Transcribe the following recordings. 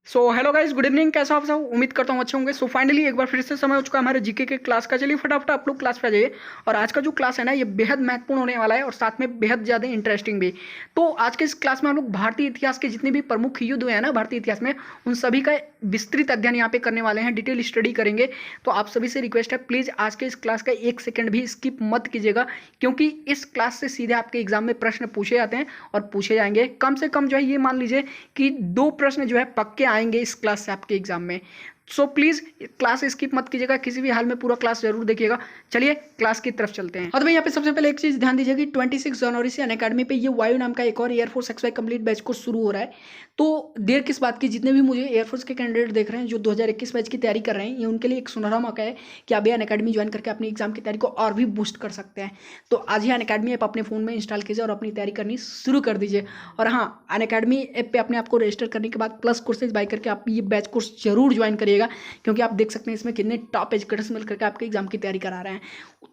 So hello guys, good evening. कैसा आप सब? उम्मीद करता हूँ अच्छे होंगे। सो फाइनली एक बार फिर से समय हो चुका है हमारे जीके के क्लास का। चलिए फटाफट आप लोग क्लास पे आ जाइए। और आज का जो क्लास है ना, ये बेहद महत्वपूर्ण होने वाला है और साथ में बेहद ज़्यादा इंटरेस्टिंग भी। तो आज के इस क्लास में हम लोग भारतीय इतिहास के जितने भी प्रमुख युद्ध हुए हैं ना भारतीय इतिहास में, उन सभी का विस्तृत अध्ययन यहाँ पे करने वाले हैं, डिटेल स्टडी करेंगे। तो आप सभी से रिक्वेस्ट है, प्लीज़ आज के इस क्लास का एक सेकंड भी स्किप मत कीजिएगा, क्योंकि इस क्लास से सीधे आपके एग्जाम में प्रश्न पूछे जाते हैं और पूछे जाएंगे। कम से कम जो है ये मान लीजिए कि 2 प्रश्न जो है पक्के आएंगे इस क्लास से आपके एग्जाम में। सो प्लीज़ क्लास स्किप मत कीजिएगा, किसी भी हाल में पूरा क्लास जरूर देखिएगा। चलिए क्लास की तरफ चलते हैं। और भाई यहाँ पे सबसे पहले एक चीज़ ध्यान दीजिए कि 26 जनवरी से अनअकैडमी पे ये वायु नाम का एक और air force XY complete batch course शुरू हो रहा है। तो देर किस बात की, जितने भी मुझे एयरफोर्स के कैंडिडेट देख रहे हैं जो 2021 बैच की तैयारी कर रहे हैं, ये उनके लिए एक सुनहरा मौका है कि आप ये अनअकैडमी ज्वाइन करके अपनी एग्जाम की तैयारी को और भी बूस्ट कर सकते हैं। तो आज ही अनअकैडमी ऐप अपने फ़ोन में इंस्टॉल कीजिए और अपनी तैयारी करनी शुरू कर दीजिए। और हाँ, अनअकैडमी ऐप पे अपने आप को रजिस्टर करने के बाद प्लस कोर्सेज बाय करके आप ये बैच कोर्स जरूर ज्वाइन करिएगा, क्योंकि आप देख सकते हैं इसमें कितने टॉप एजुकेटर्स मिल करके आपके एग्जाम की तैयारी करा रहे हैं।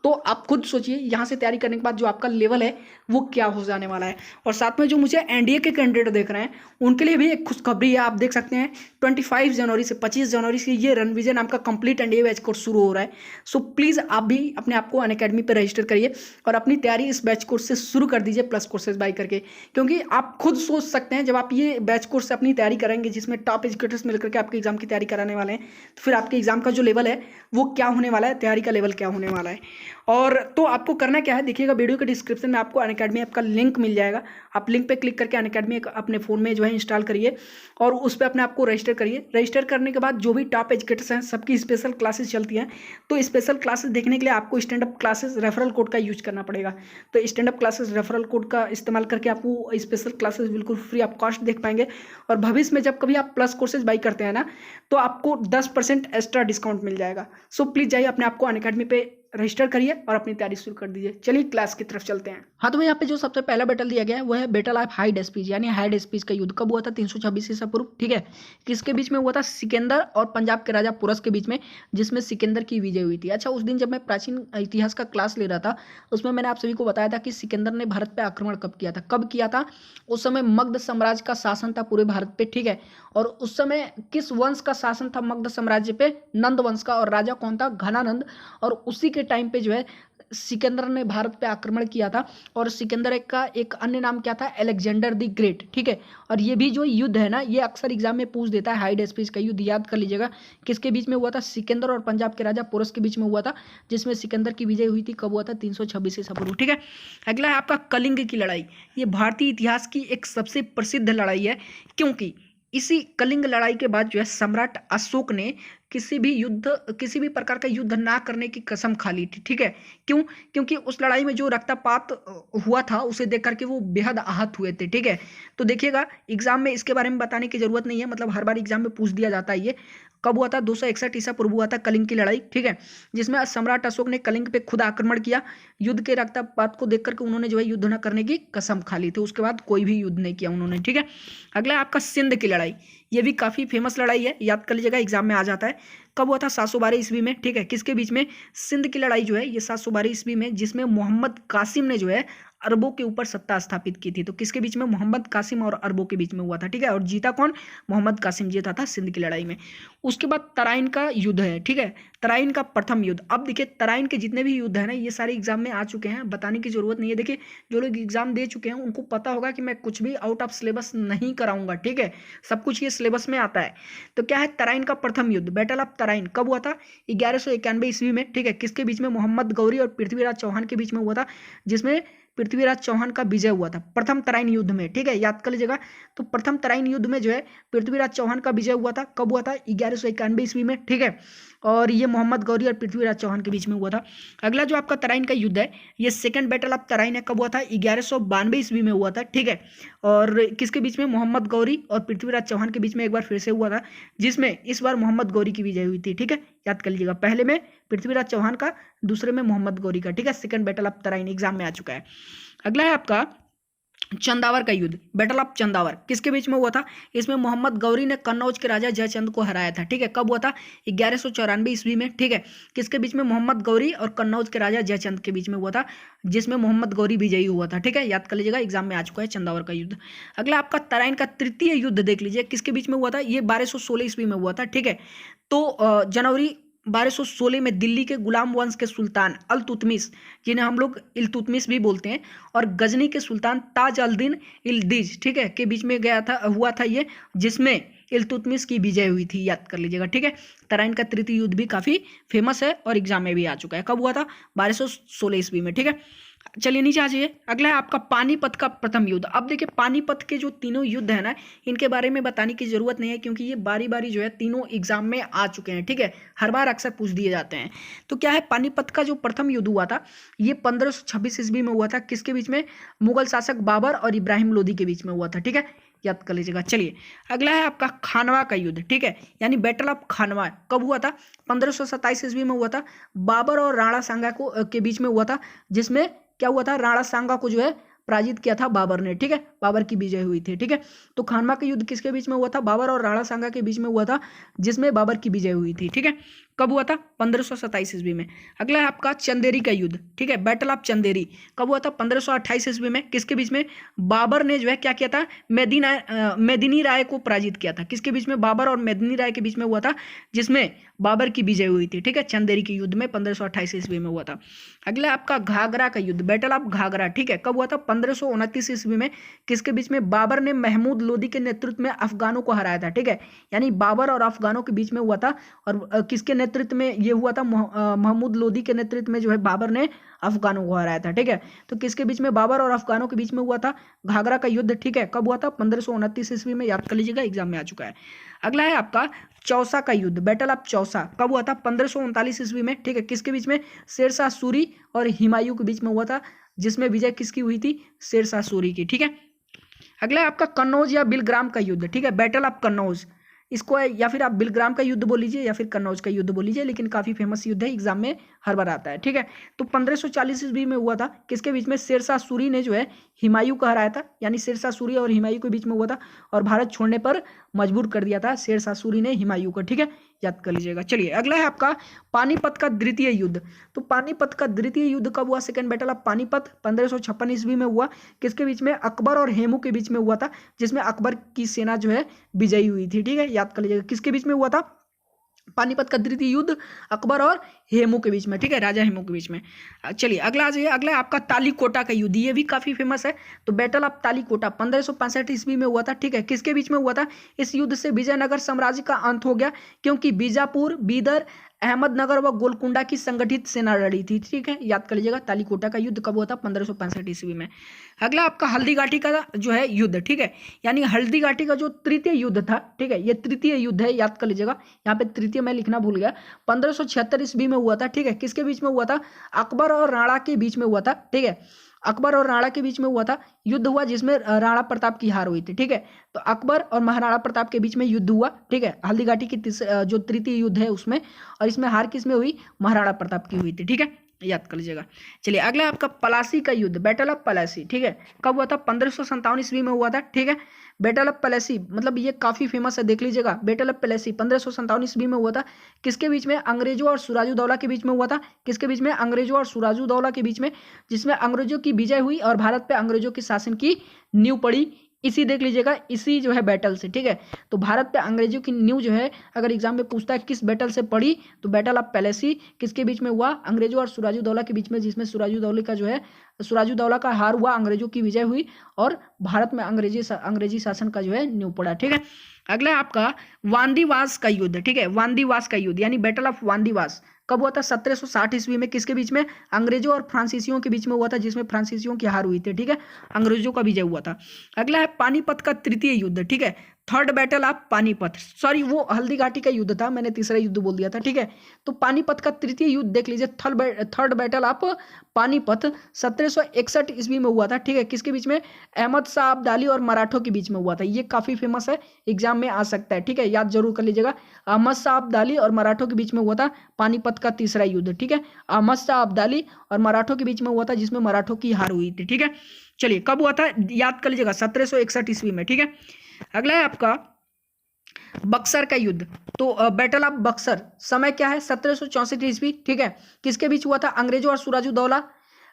तो आप खुद सोचिए यहाँ से तैयारी करने के बाद जो आपका लेवल है वो क्या हो जाने वाला है। और साथ में जो मुझे एनडीए के कैंडिडेट देख रहे हैं उनके लिए भी एक खुशखबरी है। आप देख सकते हैं 25 जनवरी से 25 जनवरी से ये रणविजय नाम का कंप्लीट एनडीए बैच कोर्स शुरू हो रहा है। सो प्लीज़ आप भी अपने आप को अनअकैडमी पर रजिस्टर करिए और अपनी तैयारी इस बैच कोर्स से शुरू कर दीजिए प्लस कोर्सेज बाय करके। क्योंकि आप खुद सोच सकते हैं, जब आप ये बैच कोर्स से अपनी तैयारी करेंगे जिसमें टॉप एजुकेटर्स मिलकर के आपके एग्जाम की तैयारी कराने वाले हैं, तो फिर आपके एग्जाम का जो लेवल है वो क्या होने वाला है, तैयारी का लेवल क्या होने वाला है। और तो आपको करना क्या है, देखिएगा वीडियो के डिस्क्रिप्शन में आपको अनअकैडमी ऐप का लिंक मिल जाएगा। आप लिंक पे क्लिक करके अनअकैडमी अपने फ़ोन में जो है इंस्टॉल करिए और उस पर अपने आप को रजिस्टर करिए। रजिस्टर करने के बाद जो भी टॉप एजुकेटर्स हैं सबकी स्पेशल क्लासेस चलती हैं। तो स्पेशल क्लासेस देखने के लिए आपको stand up classes referral code का यूज करना पड़ेगा। तो stand up classes referral code का इस्तेमाल करके आपको स्पेशल क्लासेस बिल्कुल फ्री ऑफ कॉस्ट देख पाएंगे। और भविष्य में जब कभी आप प्लस कोर्सेज बाई करते हैं ना, तो आपको 10% एक्स्ट्रा डिस्काउंट मिल जाएगा। सो प्लीज़ जाइए अपने आप को अनअकैडमी पे रजिस्टर करिए और अपनी तैयारी शुरू कर दीजिए। चलिए क्लास की तरफ चलते हैं। हाँ, तो यहाँ पे जो सबसे पहला बैटल दिया गया है वो है बैटल ऑफ हाइड स्पीच, यानी हाइड स्पीच का युद्ध कब हुआ था? 326 ईसा पूर्व। ठीक है, किसके बीच में हुआ था? सिकंदर और पंजाब के राजा पुरस के बीच में, जिसमें सिकंदर की विजय हुई थी। अच्छा, उस दिन जब मैं प्राचीन इतिहास का क्लास ले रहा था उसमें मैंने आप सभी को बताया था कि सिकंदर ने भारत पर आक्रमण कब किया था। कब किया था? उस समय मगध साम्राज्य का शासन था पूरे भारत पे। ठीक है, और उस समय किस वंश का शासन था मगध साम्राज्य पे? नंद वंश का। और राजा कौन था? घनानंद। और उसी के टाइम पे जो है सिकंदर ने भारत पे आक्रमण किया था। और सिकंदर का एक अन्य नाम क्या था? Alexander the great. ठीक है, और ये भी जो युद्ध है ना, ये अक्सर एग्जाम में पूछ देता है। हाइड स्पीच का युद्ध याद कर लीजिएगा, किसके बीच में हुआ था? सिकंदर और पंजाब के राजा पोरस के बीच में हुआ था, जिसमें सिकंदर की विजय हुई थी। कब हुआ था? 326 ईसा पूर्व। ठीक है, अगला है आपका कलिंग की लड़ाई। ये भारतीय इतिहास की एक सबसे प्रसिद्ध लड़ाई है, क्योंकि इसी कलिंग लड़ाई के बाद जो है सम्राट अशोक ने किसी भी प्रकार का युद्ध ना करने की कसम खा ली थी। ठीक है, क्यों? क्योंकि उस लड़ाई में जो रक्तपात हुआ था उसे देख करके वो बेहद आहत हुए थे। ठीक है, तो देखिएगा एग्जाम में इसके बारे में बताने की जरूरत नहीं है, मतलब हर बार एग्जाम में पूछ दिया जाता है। ये कब हुआ था? 261 ईसा पूर्व हुआ था कलिंग की लड़ाई। ठीक है, जिसमें सम्राट अशोक ने कलिंग पे खुद आक्रमण किया। युद्ध के रक्तपात को देख करके उन्होंने जो है युद्ध न करने की कसम खा ली थी। उसके बाद कोई भी युद्ध नहीं किया उन्होंने। ठीक है, अगला है आपका सिंध की लड़ाई। ये भी काफ़ी फेमस लड़ाई है, याद कर लीजिएगा, एग्जाम में आ जाता है। कब हुआ था? 712 ईस्वी में। ठीक है, किसके बीच में? सिंध की लड़ाई जो है ये 712 ईस्वी में, जिसमें मोहम्मद कासिम ने जो है अरबों के ऊपर सत्ता स्थापित की थी। तो किसके बीच में? मोहम्मद कासिम और अरबों के बीच में हुआ था। ठीक है, और जीता कौन? मोहम्मद कासिम जीता था सिंध की लड़ाई में। उसके बाद तराइन का युद्ध है। ठीक है, तराइन का प्रथम युद्ध। अब देखिए तराइन के जितने भी युद्ध है ना, ये सारे एग्जाम में आ चुके हैं, बताने की जरूरत नहीं है। देखिए जो लोग एग्जाम दे चुके हैं उनको पता होगा कि मैं कुछ भी आउट ऑफ सिलेबस नहीं कराऊंगा। ठीक है, सब कुछ ये सिलेबस में आता है। तो क्या है? तराइन का प्रथम युद्ध, बैटल ऑफ तराइन, कब हुआ था? 1191 ईस्वी में। ठीक है, किसके बीच में? मोहम्मद गौरी और पृथ्वीराज चौहान के बीच में हुआ था, जिसमें पृथ्वीराज चौहान का विजय हुआ था प्रथम तराइन युद्ध में। ठीक है, याद कर लीजिएगा। तो प्रथम तराइन युद्ध में जो है पृथ्वीराज चौहान का विजय हुआ था। कब हुआ था? 1191 ईस्वी में। ठीक है, और ये मोहम्मद गौरी और पृथ्वीराज चौहान के बीच में हुआ था। अगला जो आपका तराइन का युद्ध है, ये सेकंड बैटल ऑफ तराइन है। कब हुआ था? 1192 ईस्वी में हुआ था। ठीक है, और किसके बीच में? मोहम्मद गौरी और पृथ्वीराज चौहान के बीच में एक बार फिर से हुआ था, जिसमें इस बार मोहम्मद गौरी की विजय हुई थी। ठीक है, याद कर लीजिएगा, पहले में पृथ्वीराज चौहान का, दूसरे में मोहम्मद गौरी का। ठीक है, second battle of Tarain exam में आ चुका है। अगला है आपका चंदावर का युद्ध, बैटल ऑफ चंदावर किसके बीच में हुआ था? इसमें मोहम्मद गौरी ने कन्नौज के राजा जयचंद को हराया था। ठीक है, कब हुआ था? 1194 ईस्वी में। ठीक है, किसके बीच में? मोहम्मद गौरी और कन्नौज के राजा जयचंद के बीच में हुआ था, जिसमें मोहम्मद गौरी विजयी हुआ था। ठीक है, याद कर लीजिएगा, एग्जाम में आ चुका है चंदावर का युद्ध। अगला आपका तराइन का तृतीय युद्ध देख लीजिए, किसके बीच में हुआ था? ये 1216 ईस्वी में हुआ था। ठीक है, तो जनवरी 1216 में दिल्ली के गुलाम वंश के सुल्तान अल-तुतमिश, जिन्हें हम लोग इल्तुतमिश भी बोलते हैं, और गजनी के सुल्तान ताज अल-दीन इल्दिज, ठीक है, के बीच में हुआ था ये, जिसमें इल्तुतमिश की विजय हुई थी। याद कर लीजिएगा। ठीक है, तराइन का तृतीय युद्ध भी काफी फेमस है और एग्जाम में भी आ चुका है। कब हुआ था? 1216 ईस्वी में। ठीक है, चलिए नीचे आ जाइए। अगला है आपका पानीपत का प्रथम युद्ध। अब देखिए, पानीपत के जो तीनों युद्ध है ना, इनके बारे में बताने की जरूरत नहीं है, क्योंकि ये बारी बारी जो है तीनों एग्जाम में आ चुके हैं। ठीक है, हर बार अक्सर पूछ दिए जाते हैं। तो क्या है, पानीपत का जो प्रथम युद्ध हुआ था, ये 1526 ईस्वी में हुआ था। किसके बीच में? मुगल शासक बाबर और इब्राहिम लोदी के बीच में हुआ था। ठीक है, याद कर लीजिएगा। चलिए अगला है आपका खानवा का युद्ध। ठीक है, यानी बैटल ऑफ खानवा कब हुआ था? 1527 ईस्वी में हुआ था। बाबर और राणा सांगा के बीच में हुआ था, जिसमें क्या हुआ था? राणा सांगा को जो है पराजित किया था बाबर ने। ठीक है, बाबर की विजय हुई थी। ठीक है, तो खानवा का युद्ध किसके बीच में हुआ था? बाबर और राणा सांगा के बीच में हुआ था, जिसमें बाबर की विजय हुई थी। ठीक है, कब हुआ था? 1527 ईस्वी में। अगला है आपका चंदेरी का युद्ध। ठीक है, बैटल ऑफ चंदेरी कब हुआ था? 1528 ईस्वी में। किसके बीच में? बाबर ने जो है क्या किया था? मेदिनी राय को पराजित किया था। किसके बीच में? बाबर और मेदिनी राय के बीच में हुआ था, जिसमें बाबर की विजय हुई थी। ठीक है, चंदेरी के युद्ध में 1528 ईस्वी में हुआ था। अगला आपका घाघरा का युद्ध, बैटल ऑफ घाघरा। ठीक है, कब हुआ था? 1529 ईस्वी में। किसके बीच में? बाबर ने महमूद लोदी के नेतृत्व में अफगानों को हराया था। ठीक है, यानी बाबर और अफगानों के बीच में हुआ था। और किसके नेतृत्व में ये हुआ था? महमूद लोदी के नेतृत्व में जो है बाबर ने अफगानों को हराया था। ठीक है, तो किसके बीच में? बाबर और अफगानों के बीच में हुआ था घाघरा का युद्ध। ठीक है, कब हुआ था? 1529 ईस्वी में। याद कर लीजिएगा, एग्जाम में आ चुका है। अगला है आपका चौसा का युद्ध, बैटल ऑफ चौसा कब हुआ था? 1539 ईस्वी में। ठीक है, किसके बीच में? शेरशाह सूरी और हुमायूं के बीच में हुआ था, जिसमें विजय किसकी हुई थी? शेरशाह सूरी की। ठीक है, अगला है आपका कन्नौज या बिलग्राम का युद्ध। ठीक है, बैटल ऑफ कन्नौज, इसको या फिर आप बिलग्राम का युद्ध बोल लीजिए या फिर कन्नौज का युद्ध बोल लीजिए, लेकिन काफी फेमस युद्ध है, एग्जाम में हर बार आता है। ठीक है, तो 1540 ईस्वी में हुआ था। किसके बीच में? शेरशाह सूरी ने जो है हुमायूं को हराया था, यानी शेरशाह सूरी और हुमायूं के बीच में हुआ था, और भारत छोड़ने पर मजबूर कर दिया था शेरशाह सूरी ने हुमायूं को। ठीक है, याद कर लीजिएगा। चलिए अगला है आपका पानीपत का द्वितीय युद्ध। तो पानीपत का द्वितीय युद्ध कब हुआ? सेकंड बैटल ऑफ पानीपत 1556 ईस्वी में हुआ। किसके बीच में? अकबर और हेमू के बीच में हुआ था, जिसमें अकबर की सेना जो है विजयी हुई थी। ठीक है, याद कर लीजिएगा। किसके बीच में हुआ था? पानीपत का द्वितीय युद्ध अकबर और हेमू के बीच में। ठीक है, राजा हेमू के बीच में। चलिए अगला आ जाइए। अगला है आपका तालीकोटा का युद्ध, ये भी काफी फेमस है। तो बैटल ऑफ तालीकोटा 1565 ईस्वी में हुआ था। ठीक है, किसके बीच में हुआ था? इस युद्ध से विजयनगर साम्राज्य का अंत हो गया, क्योंकि बीजापुर, बीदर, अहमदनगर व गोलकुंडा की संगठित सेना लड़ी थी। ठीक है, याद कर लीजिएगा। तालीकोटा का युद्ध कब हुआ था? 1565 ईस्वी में। अगला आपका हल्दीघाटी का जो है युद्ध। ठीक है, यानी हल्दीघाटी का जो तृतीय युद्ध था, ठीक है, ये तृतीय युद्ध है, याद कर लीजिएगा। यहाँ पे तृतीय मैं लिखना भूल गया। 1576 ईस्वी में हुआ था। ठीक है, किसके बीच में हुआ था? अकबर और राणा के बीच में हुआ था। ठीक है, अकबर और राणा के बीच में हुआ था, युद्ध हुआ, जिसमें राणा प्रताप की हार हुई थी। ठीक है, तो अकबर और महाराणा प्रताप के बीच में युद्ध हुआ। ठीक है, हल्दीघाटी की जो तृतीय युद्ध है उसमें, और इसमें हार किस में हुई? महाराणा प्रताप की हुई थी। ठीक है, याद कर लीजिएगा। चलिए अगला आपका पलासी का युद्ध, बैटल ऑफ पलासी। ठीक है, कब हुआ था? 1557 ईस्वी में हुआ था। ठीक है, बैटल ऑफ पलासी मतलब ये काफी फेमस है, देख लीजिएगा। बैटल ऑफ पलासी 1557 ईस्वी में हुआ था। किसके बीच में? अंग्रेजों और सुराजुद्दौला के बीच में हुआ था। किसके बीच में? अंग्रेजों और सुराजुद्दौला के बीच में, जिसमें अंग्रेजों की विजय हुई और भारत पे अंग्रेजों के शासन की नींव पड़ी। इसी देख लीजिएगा, इसी जो है बैटल से। ठीक है, तो भारत पे अंग्रेजों की नींव जो है, अगर एग्जाम में पूछता है किस बैटल से पड़ी, तो बैटल ऑफ पलासी किसके बीच में हुआ? अंग्रेजों और सुराजुद्दौला के बीच में, जिसमें सुराजुद्दौला का जो है सुराजुद्दौला का हार हुआ, अंग्रेजों की विजय हुई और भारत में अंग्रेजी शासन का जो है नींव पड़ा। ठीक है, अगला है आपका वांदीवास का युद्ध। ठीक है, वांदीवास का युद्ध यानी बैटल ऑफ वांदीवास कब हुआ था? 1760 ईस्वी में। किसके बीच में? अंग्रेजों और फ्रांसीसियों के बीच में हुआ था, जिसमें फ्रांसीसियों की हार हुई थी। ठीक है, अंग्रेजों का विजय हुआ था। अगला है पानीपत का तृतीय युद्ध। ठीक है, third battle of Panipat, sorry वो हल्दीघाटी का युद्ध था, मैंने तीसरा युद्ध बोल दिया था। ठीक है, तो पानीपत का तृतीय युद्ध देख लीजिए, थर्ड बैटल ऑफ पानीपत 1761 ईस्वी में हुआ था। ठीक है, किसके बीच में? अहमद शाह अब्दाली और मराठों के बीच में हुआ था। ये काफी फेमस है, एग्जाम में आ सकता है। ठीक है, याद जरूर कर लीजिएगा। अहमद शाह अब्दाली और मराठों के बीच में हुआ था पानीपत का तीसरा युद्ध। ठीक है, अहमद शाह अब्दाली और मराठों के बीच में हुआ था, जिसमें मराठों की हार हुई थी। ठीक है, चलिए कब हुआ था याद कर लीजिएगा, 1761 ईस्वी में, ठीक है। अगला है आपका बक्सर का युद्ध। तो बैटल ऑफ बक्सर, समय क्या है 1764 ईस्वी, ठीक है। किसके बीच हुआ था? अंग्रेजों और सिराजुद्दौला,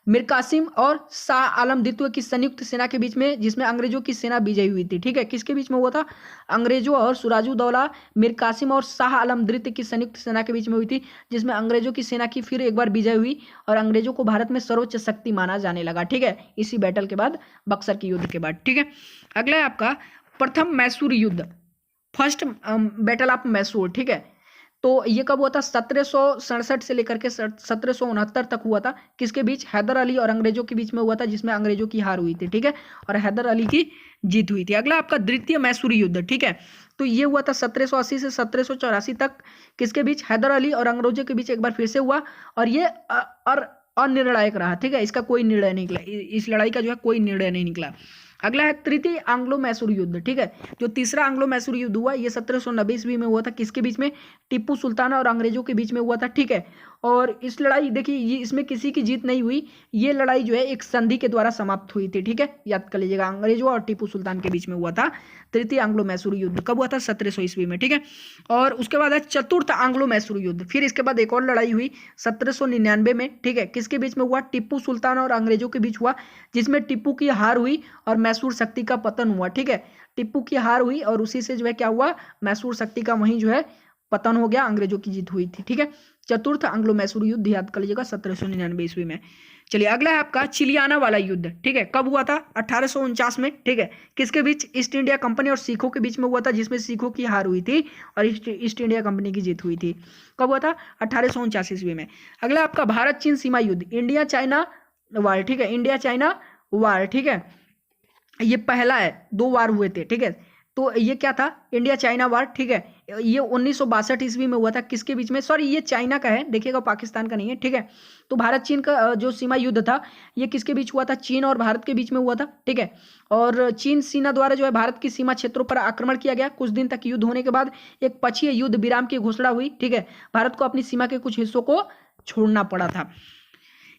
मीर कासिम और शाह आलम द्वितीय की संयुक्त सेना के बीच में, जिसमें अंग्रेजों की सेना विजयी हुई थी, ठीक है। किसके बीच में हुआ था? अंग्रेजों और सिराजुद्दौला, मीर कासिम और शाह आलम द्वितीय की संयुक्त सेना के बीच में हुई थी, जिसमें अंग्रेजों की सेना की फिर एक बार विजय हुई और अंग्रेजों को भारत में सर्वोच्च शक्ति माना जाने लगा, ठीक है, इसी बैटल के बाद, बक्सर के युद्ध के बाद, ठीक है। अगला है आपका प्रथम मैसूर युद्ध, फर्स्ट बैटल ऑफ मैसूर, ठीक है। तो ये कब हुआ था? 1767 से लेकर के 1769 तक हुआ था। किसके बीच? हैदर अली और अंग्रेजों के बीच में हुआ था, जिसमें अंग्रेजों की हार हुई थी, ठीक है, और हैदर अली की जीत हुई थी। अगला आपका द्वितीय मैसूरी युद्ध, ठीक है। तो ये हुआ था 1780 से 1784 तक। किसके बीच? हैदर अली और अंग्रेजों के बीच एक बार फिर से हुआ और ये अनिर्णायक रहा, ठीक है, इसका कोई निर्णय नहीं निकला, इस लड़ाई का जो है कोई निर्णय नहीं निकला। अगला है तृतीय एंग्लो मैसूर युद्ध, ठीक है। जो तीसरा एंग्लो मैसूर युद्ध हुआ ये 1790 ईस्वी में हुआ था। किसके बीच में? टिप्पू सुल्तान और अंग्रेजों के बीच में हुआ था, ठीक है। और इस लड़ाई देखिए, ये इसमें किसी की जीत नहीं हुई, ये लड़ाई जो है एक संधि के द्वारा समाप्त हुई थी, ठीक है, याद कर लीजिएगा। अंग्रेजों और टिप्पू सुल्तान के बीच में हुआ था तृतीय एंग्लो मैसूर युद्ध। कब हुआ था? 1700 ईस्वी में, ठीक है। और उसके बाद है चतुर्थ एंग्लो मैसूर युद्ध। फिर इसके बाद एक और लड़ाई हुई 1799 में, ठीक है। किसके बीच में हुआ? टिप्पू सुल्तान और अंग्रेजों के बीच हुआ, जिसमें टिप्पू की हार हुई और मैसूर शक्ति का पतन हुआ, ठीक है। टिप्पू की हार हुई और उसी से जो है क्या हुआ? मैसूर शक्ति का वहीं जो है पतन हो गया, अंग्रेजों की जीत हुई थी, ठीक है। चतुर्थ एंग्लो मैसूर युद्ध याद कर लीजिएगा 1799 ईस्वी में। चलिए अगला है आपका चिलियाना वाला युद्ध, ठीक है। कब हुआ था? 1849 में, ठीक है। किसके बीच? ईस्ट इंडिया कंपनी और सिखों के बीच में हुआ था, जिसमें सिखों की हार हुई थी और ईस्ट इंडिया कंपनी की जीत हुई थी। कब हुआ था? 1849 ईस्वी में। अगला आपका भारत चीन सीमा युद्ध, इंडिया चाइना वार, ठीक है, इंडिया चाइना वार, ठीक है। ये पहला है, 2 वार हुए थे, ठीक है। तो ये क्या था? इंडिया चाइना वार, ठीक है। ये 1962 ईस्वी में हुआ था। किसके बीच में? सॉरी, ये चाइना का है, देखिएगा, पाकिस्तान का नहीं है, ठीक है। तो भारत चीन का जो सीमा युद्ध था ये किसके बीच हुआ था? चीन और भारत के बीच में हुआ था, ठीक है। और चीन सेना द्वारा जो है भारत की सीमा क्षेत्रों पर आक्रमण किया गया। कुछ दिन तक युद्ध होने के बाद एक पक्षीय युद्ध विराम की घोषणा हुई, ठीक है। भारत को अपनी सीमा के कुछ हिस्सों को छोड़ना पड़ा था।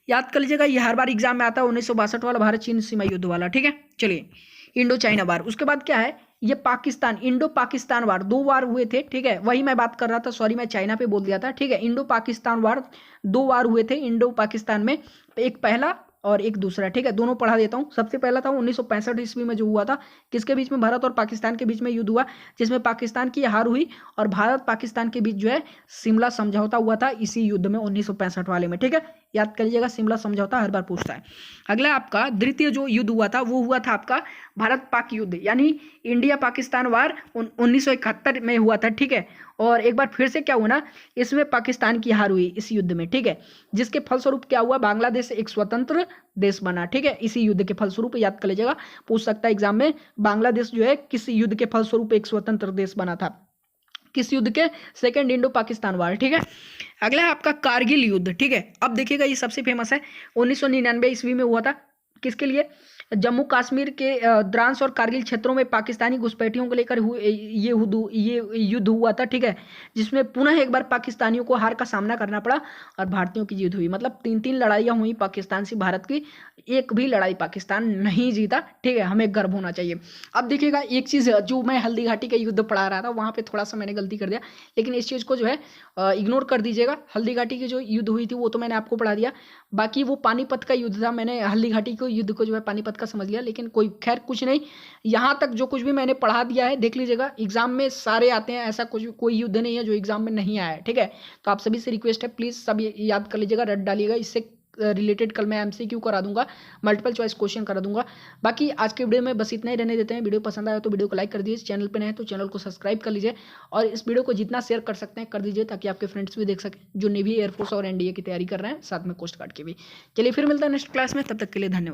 याद कर लीजिएगा, ये हर बार एग्जाम में आता है, 1962 वाला भारत चीन सीमा युद्ध वाला, ठीक है। चलिए इंडो चाइना वार, उसके बाद क्या है? ये पाकिस्तान, इंडो पाकिस्तान वार, 2 वार हुए थे, ठीक है। वही मैं बात कर रहा था, सॉरी मैं चाइना पे बोल दिया था, ठीक है। इंडो पाकिस्तान वार 2 वार हुए थे इंडो पाकिस्तान में, एक पहला और एक दूसरा, ठीक है। दोनों पढ़ा देता हूँ। सबसे पहला था 1965 ईस्वी में जो हुआ था, किसके बीच में? भारत और पाकिस्तान के बीच में युद्ध हुआ, जिसमें पाकिस्तान की हार हुई और भारत पाकिस्तान के बीच जो है शिमला समझौता हुआ था इसी युद्ध में, 1965 वाले में, ठीक है। याद कर लीजिएगा, शिमला समझौता हर बार पूछता है। अगला आपका द्वितीय जो युद्ध हुआ था वो हुआ था आपका भारत पाक युद्ध, यानी इंडिया पाकिस्तान वार 1971 में हुआ था, ठीक है। और एक बार फिर से क्या हुआ ना, इसमें पाकिस्तान की हार हुई इस युद्ध में, ठीक है। जिसके फलस्वरूप क्या हुआ? बांग्लादेश एक स्वतंत्र देश बना, ठीक है, इसी युद्ध के फलस्वरूप। याद कर लीजिएगा, पूछ सकता है एग्जाम में, बांग्लादेश जो है किस युद्ध के फलस्वरूप एक स्वतंत्र देश बना था? किस युद्ध के? सेकंड इंडो पाकिस्तान वार, ठीक है। अगला है आपका कारगिल युद्ध, ठीक है। अब देखिएगा, ये सबसे फेमस है, 1999 ईस्वी में हुआ था। किसके लिए? जम्मू कश्मीर के द्रास और कारगिल क्षेत्रों में पाकिस्तानी घुसपैठियों को लेकर ये युद्ध हुआ था, ठीक है। जिसमें पुनः एक बार पाकिस्तानियों को हार का सामना करना पड़ा और भारतीयों की जीत हुई। मतलब 3 लड़ाइयाँ हुई पाकिस्तान से भारत की, एक भी लड़ाई पाकिस्तान नहीं जीता, ठीक है। हमें गर्व होना चाहिए। अब देखिएगा, एक चीज़ जो मैं हल्दी घाटी का युद्ध पढ़ा रहा था वहाँ पर थोड़ा सा मैंने गलती कर दिया, लेकिन इस चीज़ को जो है इग्नोर कर दीजिएगा। हल्दी घाटी की जो युद्ध हुई थी वो तो मैंने आपको पढ़ा दिया, बाकी वो पानीपत का युद्ध था, मैंने हल्दी घाटी को युद्ध को जो है पानीपत का समझ लिया, लेकिन कोई खैर कुछ नहीं। यहाँ तक जो कुछ भी मैंने पढ़ा दिया है देख लीजिएगा, एग्जाम में सारे आते हैं, ऐसा कुछ कोई युद्ध नहीं है जो एग्जाम में नहीं आया है, ठीक है। तो आप सभी से रिक्वेस्ट है, प्लीज़ सब याद कर लीजिएगा, रट डालिएगा। इससे रिलेटेड कल मैं एमसीक्यू करा दूंगा, मल्टीपल चॉइस क्वेश्चन करा दूंगा। बाकी आज के वीडियो में बस इतना ही रहने देते हैं। वीडियो पसंद आया तो वीडियो को लाइक कर दीजिए, चैनल पे नए हैं तो चैनल को सब्सक्राइब कर लीजिए और इस वीडियो को जितना शेयर कर सकते हैं कर दीजिए, ताकि आपके फ्रेंड्स भी देख सकें जो नेवी, एयरफोर्स और एनडीए की तैयारी कर रहे हैं, साथ में कोस्ट गार्ड की भी। चलिए फिर मिलता है नेक्स्ट क्लास में, तब तक के लिए धन्यवाद।